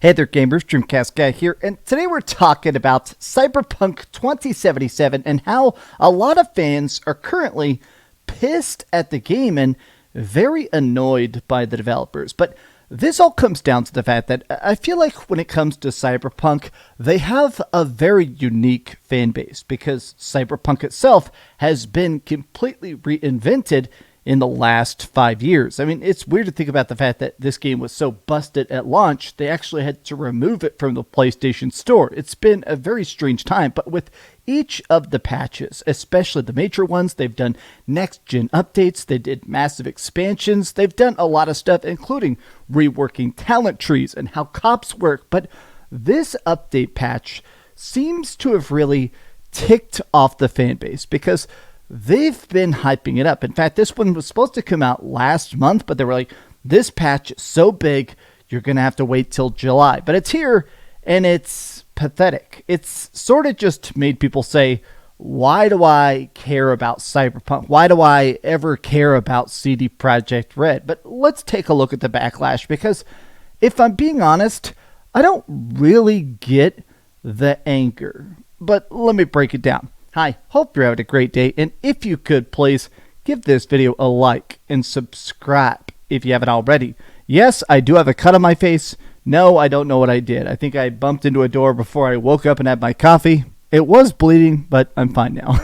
Hey there gamers, DreamcastGuy here, and today we're talking about Cyberpunk 2077 and how a lot of fans are currently pissed at the game and very annoyed by the developers. But this all comes down to the fact that I feel like when it comes to Cyberpunk, they have a very unique fan base because Cyberpunk itself has been completely reinvented in the last 5 years. I mean, it's weird to think about the fact that this game was so busted at launch, they actually had to remove it from the PlayStation Store. It's been a very strange time, but with each of the patches, especially the major ones, they've done next-gen updates, they did massive expansions, they've done a lot of stuff, including reworking talent trees and how cops work, but this update patch seems to have really ticked off the fan base because they've been hyping it up. In fact, this one was supposed to come out last month, but they were like, this patch is so big, you're going to have to wait till July. But it's here, and it's pathetic. It's sort of just made people say, why do I care about Cyberpunk? Why do I ever care about CD Projekt Red? But let's take a look at the backlash, because if I'm being honest, I don't really get the anger. But let me break it down. Hi, hope you're having a great day, and if you could, please give this video a like and subscribe if you haven't already. Yes, I do have a cut on my face. No, I don't know what I did. I think I bumped into a door before I woke up and had my coffee. It was bleeding, but I'm fine now.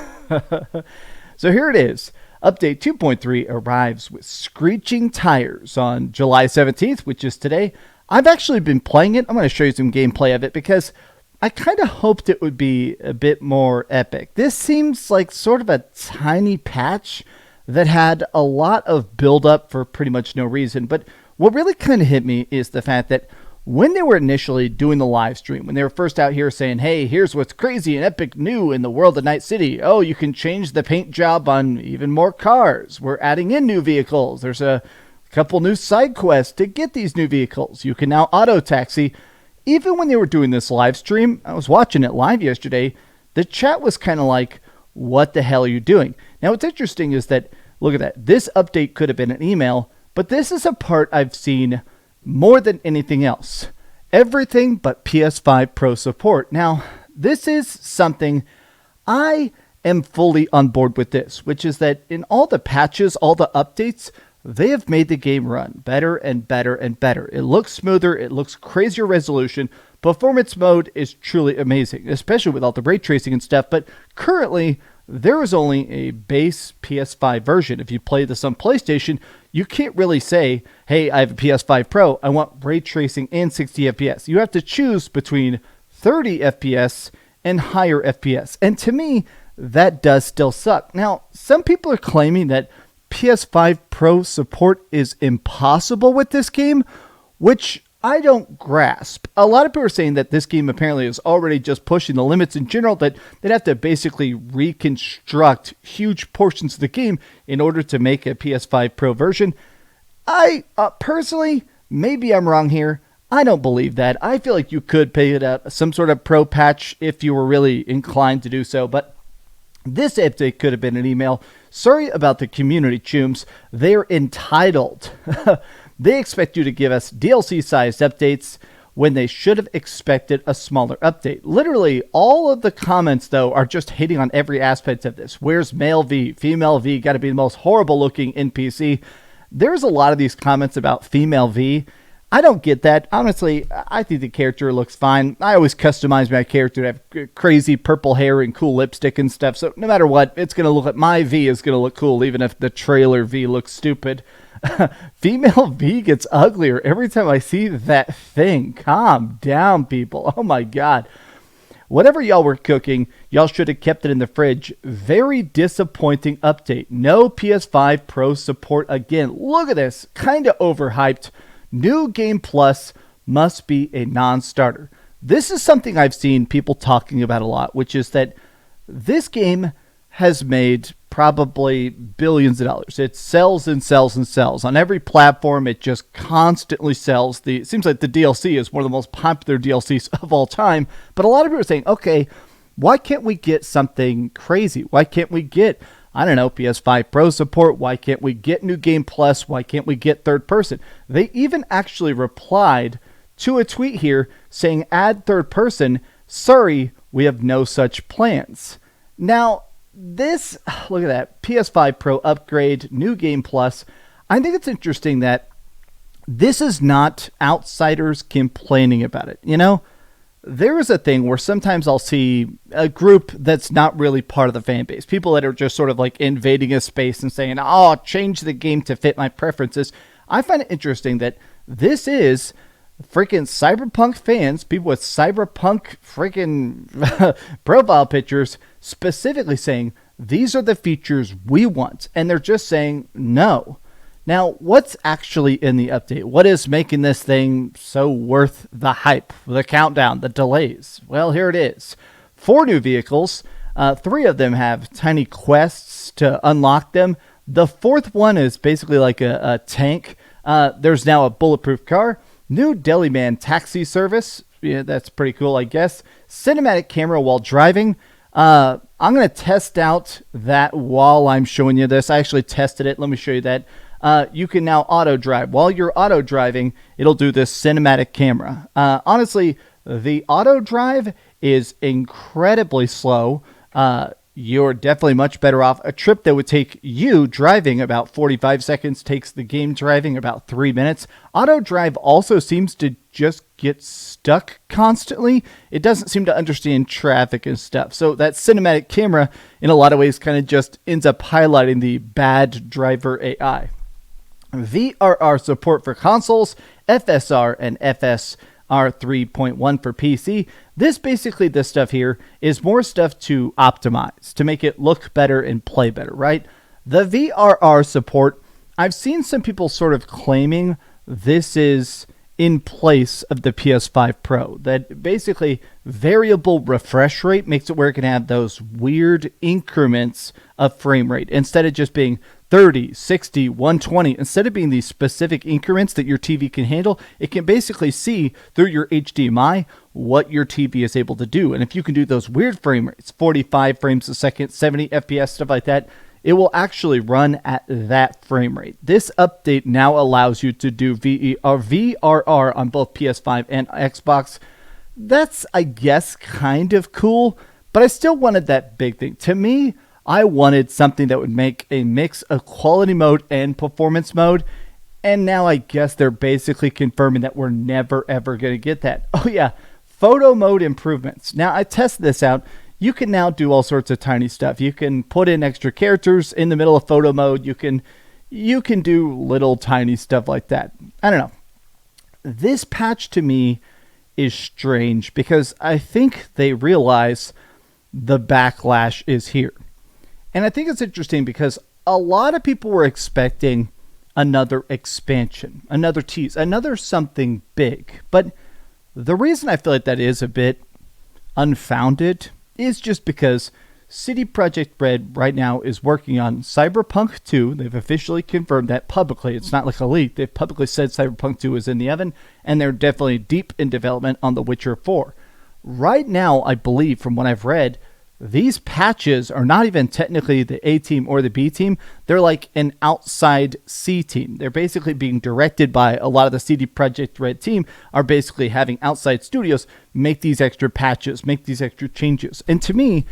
So here it is. Update 2.3 arrives with screeching tires on July 17th, which is today. I've actually been playing it. I'm going to show you some gameplay of it because I kind of hoped it would be a bit more epic. This seems like sort of a tiny patch that had a lot of build-up for pretty much no reason. But what really kind of hit me is the fact that when they were initially doing the live stream, when they were first out here saying, hey, here's what's crazy and epic new in the world of Night City. Oh, you can change the paint job on even more cars. We're adding in new vehicles. There's a couple new side quests to get these new vehicles. You can now auto-taxi. Even when they were doing this live stream, I was watching it live yesterday, the chat was kind of like, what the hell are you doing? Now, what's interesting is that, look at that. This update could have been an email, but this is a part I've seen more than anything else. Everything but PS5 Pro support. Now, this is something I am fully on board with this, which is that in all the patches, all the updates, they have made the game run better and better and better. It looks smoother. It looks crazier resolution. Performance mode is truly amazing, especially with all the ray tracing and stuff. But currently, there is only a base PS5 version. If you play this on PlayStation, you can't really say, hey, I have a PS5 Pro. I want ray tracing and 60 FPS. You have to choose between 30 FPS and higher FPS. And to me, that does still suck. Now, some people are claiming that PS5 Pro support is impossible with this game, which I don't grasp. A lot of people are saying that this game apparently is already just pushing the limits in general, that they'd have to basically reconstruct huge portions of the game in order to make a PS5 Pro version. I personally, maybe I'm wrong here. I don't believe that. I feel like you could pay it out some sort of pro patch if you were really inclined to do so, but this update could have been an email. Sorry about the community, chooms. They're entitled. They expect you to give us DLC-sized updates when they should have expected a smaller update. Literally, all of the comments, though, are just hating on every aspect of this. Where's male V? Female V got to be the most horrible-looking NPC. There's a lot of these comments about female V. I don't get that. Honestly, I think the character looks fine. I always customize my character to have crazy purple hair and cool lipstick and stuff. So no matter what, it's going to look like my V is going to look cool, even if the trailer V looks stupid. Female V gets uglier every time I see that thing. Calm down, people. Oh my God. Whatever y'all were cooking, y'all should have kept it in the fridge. Very disappointing update. No PS5 Pro support again. Look at this. Kind of overhyped. New Game Plus must be a non-starter. This is something I've seen people talking about a lot, which is that this game has made probably billions of dollars. It sells and sells and sells. On every platform, it just constantly sells. It seems like the DLC is one of the most popular DLCs of all time. But a lot of people are saying, okay, why can't we get something crazy? Why can't we get, I don't know, PS5 Pro support? Why can't we get New Game Plus? Why can't we get third person? They even actually replied to a tweet here saying, add third person, sorry, we have no such plans. Now, this, look at that, PS5 Pro upgrade, new game plus. I think it's interesting that this is not outsiders complaining about it. You know, there is a thing where sometimes I'll see a group that's not really part of the fan base, people that are just sort of like invading a space and saying, oh, change the game to fit my preferences. I find it interesting that this is freaking Cyberpunk fans, people with Cyberpunk freaking profile pictures, specifically saying, these are the features we want. And they're just saying no. Now, what's actually in the update? What is making this thing so worth the hype, the countdown, the delays? Well, here it is. 4 new vehicles. 3 of them have tiny quests to unlock them. The 4th one is basically like a tank. There's now a bulletproof car. New Delamain taxi service. Yeah, that's pretty cool, I guess. Cinematic camera while driving. I'm going to test out that while I'm showing you this. I actually tested it. Let me show you that. You can now AutoDrive. While you're AutoDriving, it'll do this cinematic camera. Honestly, the AutoDrive is incredibly slow. You're definitely much better off. A trip that would take you driving about 45 seconds takes the game driving about 3 minutes. AutoDrive also seems to just get stuck constantly. It doesn't seem to understand traffic and stuff. So that cinematic camera, in a lot of ways, kind of just ends up highlighting the bad driver AI. VRR support for consoles, FSR and FSR 3.1 for PC. This basically, this stuff here is more stuff to optimize, to make it look better and play better, right? The VRR support, I've seen some people sort of claiming this is in place of the PS5 Pro, that basically variable refresh rate makes it where it can have those weird increments of frame rate instead of just being 30, 60, 120. Instead of being these specific increments that your TV can handle, it can basically see through your HDMI what your TV is able to do. And if you can do those weird frame rates, 45 frames a second, 70 FPS, stuff like that, it will actually run at that frame rate. This update now allows you to do VRR on both PS5 and Xbox. That's, I guess, kind of cool, but I still wanted that big thing. To me, I wanted something that would make a mix of quality mode and performance mode, and now I guess they're basically confirming that we're never, ever going to get that. Oh yeah, photo mode improvements. Now, I tested this out. You can now do all sorts of tiny stuff. You can put in extra characters in the middle of photo mode. You can do little tiny stuff like that. I don't know. This patch to me is strange because I think they realize the backlash is here. And I think it's interesting because a lot of people were expecting another expansion, another tease, another something big. But the reason I feel like that is a bit unfounded is just because CD Projekt Red right now is working on Cyberpunk 2. They've officially confirmed that publicly. It's not like a leak. They've publicly said Cyberpunk 2 is in the oven, and they're definitely deep in development on The Witcher 4. Right now, I believe, from what I've read, these patches are not even technically the A team or the B team. They're like an outside C team. They're basically being directed by a lot of the CD Projekt Red team are basically having outside studios make these extra patches, make these extra changes. And to me,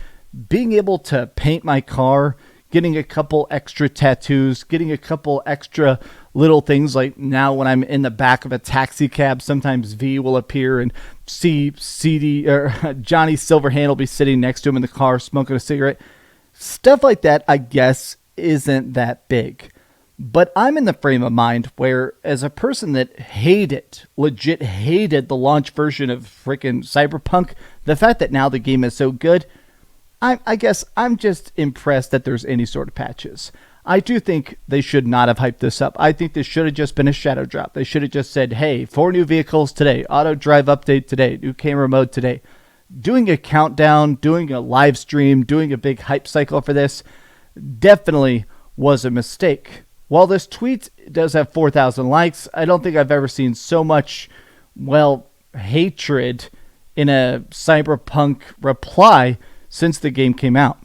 being able to paint my car, getting a couple extra tattoos, getting a couple extra little things like now when I'm in the back of a taxi cab, sometimes V will appear and see CD or Johnny Silverhand will be sitting next to him in the car smoking a cigarette. Stuff like that, I guess, isn't that big. But I'm in the frame of mind where, as a person that legit hated the launch version of freaking Cyberpunk, the fact that now the game is so good, I guess I'm just impressed that there's any sort of patches. I do think they should not have hyped this up. I think this should have just been a shadow drop. They should have just said, hey, 4 new vehicles today, AutoDrive update today, new camera mode today. Doing a countdown, doing a live stream, doing a big hype cycle for this definitely was a mistake. While this tweet does have 4,000 likes, I don't think I've ever seen so much, hatred in a Cyberpunk reply since the game came out.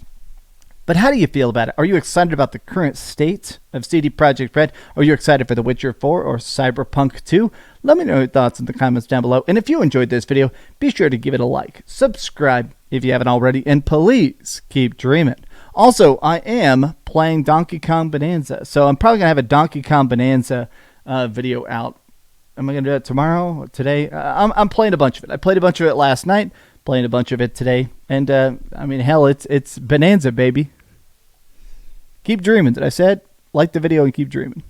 But how do you feel about it? Are you excited about the current state of CD Projekt Red? Are you excited for The Witcher 4 or Cyberpunk 2? Let me know your thoughts in the comments down below. And if you enjoyed this video, be sure to give it a like, subscribe if you haven't already, and please keep dreaming. Also, I am playing Donkey Kong Bonanza, so I'm probably going to have a Donkey Kong Bonanza video out. Am I going to do it tomorrow or today? I'm playing a bunch of it. I played a bunch of it last night, playing a bunch of it today. And, I mean, hell, it's Bonanza, baby. Keep dreaming. Did I say? Like the video and keep dreaming.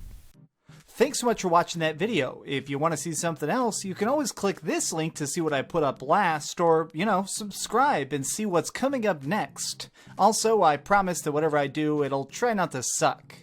Thanks so much for watching that video. If you want to see something else, you can always click this link to see what I put up last, or, subscribe and see what's coming up next. Also, I promise that whatever I do, it'll try not to suck.